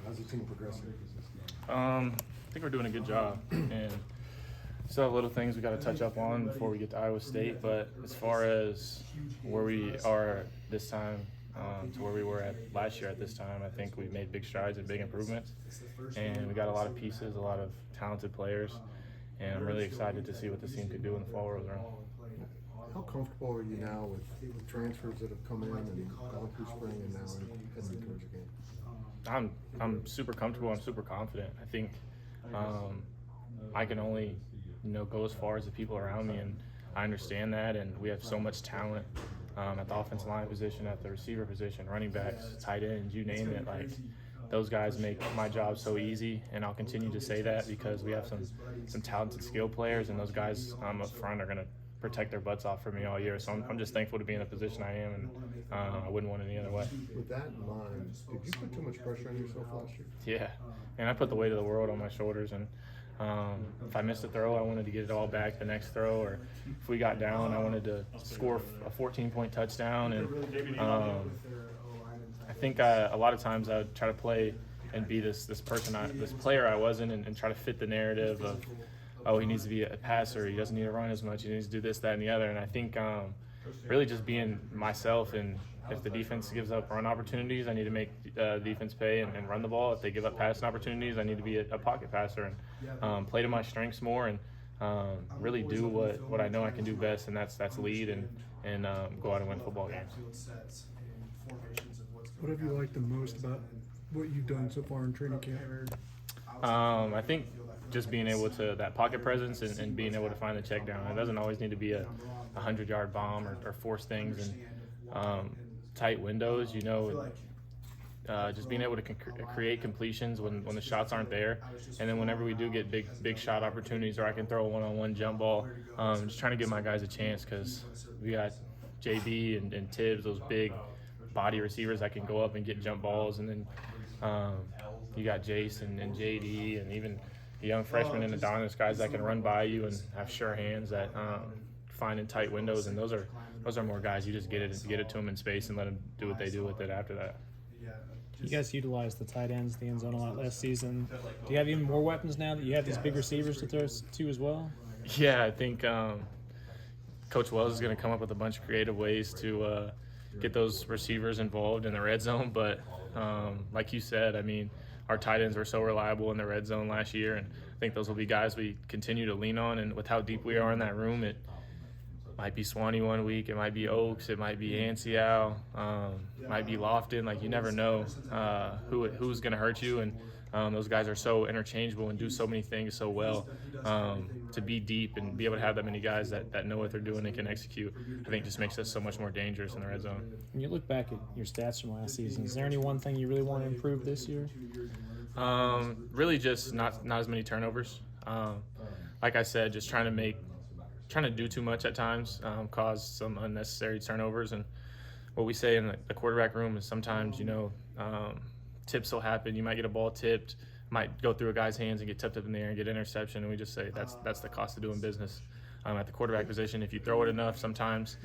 How's the team progressing? I think we're doing a good job, and still have little things we got to touch up on before we get to Iowa State. But as far as where we are this time to where we were at last year at this time, I think we've made big strides and big improvements, and we got a lot of pieces, a lot of talented players, and I'm really excited to see what this team could do in the fall rolls around. How comfortable are you now with transfers that have come in and gone through spring and now in towards the game? I'm super comfortable. I'm super confident. I think I can only go as far as the people around me, and I understand that. And we have so much talent at the offensive line position, at the receiver position, running backs, tight ends, you name it. Like, those guys make my job so easy, and I'll continue to say that because we have some talented skill players, and those guys up front are going to protect their butts off for me all year. So I'm just thankful to be in the position I am, and I wouldn't want it any other way. With that in mind, did you put too much pressure on yourself last year? Yeah, and I put the weight of the world on my shoulders, and if I missed a throw, I wanted to get it all back the next throw, or if we got down, I wanted to score a 14-point touchdown. And I think a lot of times I would try to play and be this player I wasn't, and try to fit the narrative of, oh, he needs to be a passer, he doesn't need to run as much, he needs to do this, that, and the other. And I think really just being myself, and if the defense gives up run opportunities, I need to make defense pay and run the ball. If they give up passing opportunities, I need to be a pocket passer and play to my strengths more, and really do what I know I can do best, and that's lead and go out and win football games. What have you liked the most about what you've done so far in training camp? I think just being able to, that pocket presence and being able to find the check down. It doesn't always need to be a 100-yard bomb or force things in tight windows, just being able to create completions when the shots aren't there. And then whenever we do get big shot opportunities, or I can throw a one-on-one jump ball, just trying to give my guys a chance, because we got JB and Tibbs, those big body receivers that can go up and get jump balls. And then you got Jace and JD, and even the young freshmen and Adonis, guys that can run by you and have sure hands that find in tight windows. And those are more guys you just get it to them in space and let them do what they do with it after that. You guys utilized the tight ends, the end zone a lot last season. Do you have even more weapons now that you have these big receivers to throw to as well? Yeah, I think Coach Wells is going to come up with a bunch of creative ways to get those receivers involved in the red zone. But like you said, I mean, our tight ends were so reliable in the red zone last year, and I think those will be guys we continue to lean on. And with how deep we are in that room, it might be Swanee one week, it might be Oaks, it might be Anseau, it might be Lofton. Like, you never know who's going to hurt you, and those guys are so interchangeable and do so many things so well. To be deep and be able to have that many guys that know what they're doing and can execute, I think just makes us so much more dangerous in the red zone. When you look back at your stats from last season, is there any one thing you really want to improve this year? Really just not as many turnovers. Like I said, just trying to do too much at times, cause some unnecessary turnovers. And what we say in the quarterback room is sometimes, tips will happen. You might get a ball tipped, might go through a guy's hands and get tipped up in the air and get interception. And we just say that's the cost of doing business. At the quarterback position, if you throw it enough, sometimes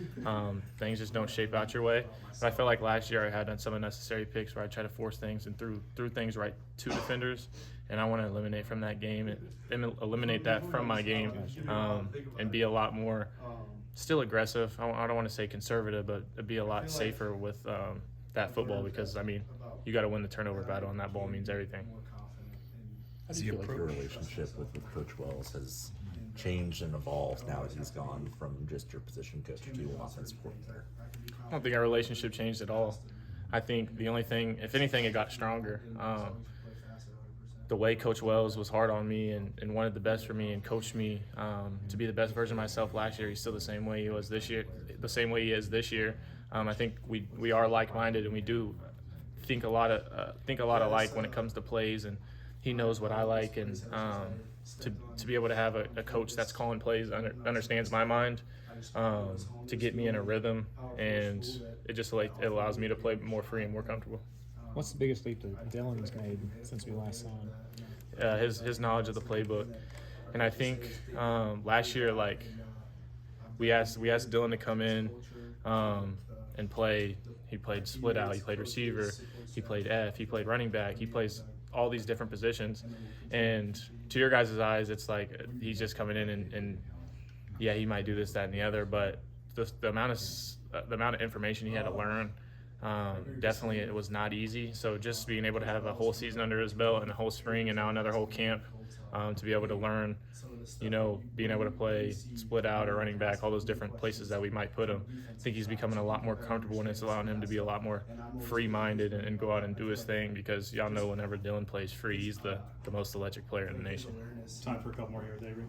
things just don't shape out your way. But I felt like last year I had done some unnecessary picks where I tried to force things and threw things right to defenders. And I want to eliminate from that game and eliminate that from my game, and be a lot more still aggressive. I don't want to say conservative, but be a lot safer with that football, because, I mean, you got to win the turnover battle, and that ball means everything. How do you feel like your relationship with Coach Wells has changed and evolved now that he's gone from just your position coach to an offensive coordinator? I don't think our relationship changed at all. I think the only thing, if anything, it got stronger. The way Coach Wells was hard on me and wanted the best for me and coached me to be the best version of myself last year, he's still the same way he was this year, the same way he is this year. I think we are like-minded, and we do think a lot alike when it comes to plays, and he knows what I like, and to be able to have a coach that's calling plays, understands my mind, to get me in a rhythm, and it allows me to play more free and more comfortable. What's the biggest leap that Dylan's made since we last saw him? His knowledge of the playbook, and I think last year, like, we asked Dylan to come in and play He played split out. He played receiver. He played F. He played running back. He plays all these different positions. And to your guys' eyes, it's like he's just coming in and yeah, he might do this, that, and the other. But the amount of information he had to learn, definitely it was not easy. So just being able to have a whole season under his belt and a whole spring and now another whole camp, to be able to learn, being able to play split out or running back, all those different places that we might put him. I think he's becoming a lot more comfortable, and it's allowing him to be a lot more free-minded and go out and do his thing, because y'all know whenever Dylan plays free, he's the most electric player in the nation. Time for a couple more here, Avery.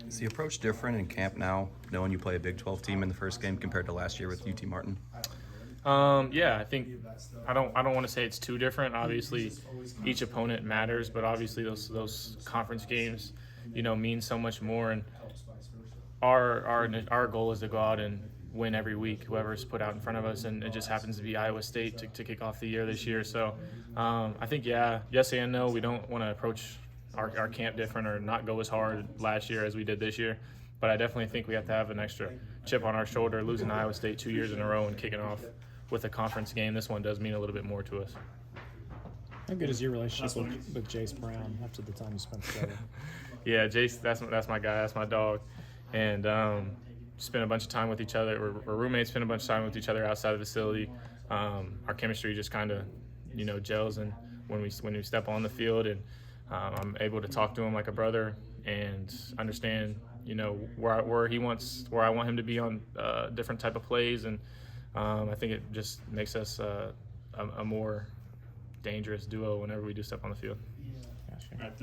Is the approach different in camp now, knowing you play a Big 12 team in the first game compared to last year with UT Martin? Yeah, I think I don't want to say it's too different. Obviously, each opponent matters, but obviously those conference games, mean so much more. And our goal is to go out and win every week, whoever's put out in front of us, and it just happens to be Iowa State to kick off the year this year. So I think yes and no. We don't want to approach our camp different or not go as hard last year as we did this year. But I definitely think we have to have an extra chip on our shoulder, losing Iowa State 2 years in a row and kicking off with a conference game. This one does mean a little bit more to us. How good is your relationship with Jace Brown after the time you spent together? Yeah, Jace, that's my guy, that's my dog, and spent a bunch of time with each other. We're roommates, spent a bunch of time with each other outside of the facility. Our chemistry just kind of, gels, and when we step on the field, and I'm able to talk to him like a brother and understand, where I want him to be on different type of plays, and I think it just makes us a more dangerous duo whenever we do step on the field. Gotcha. All right, thanks.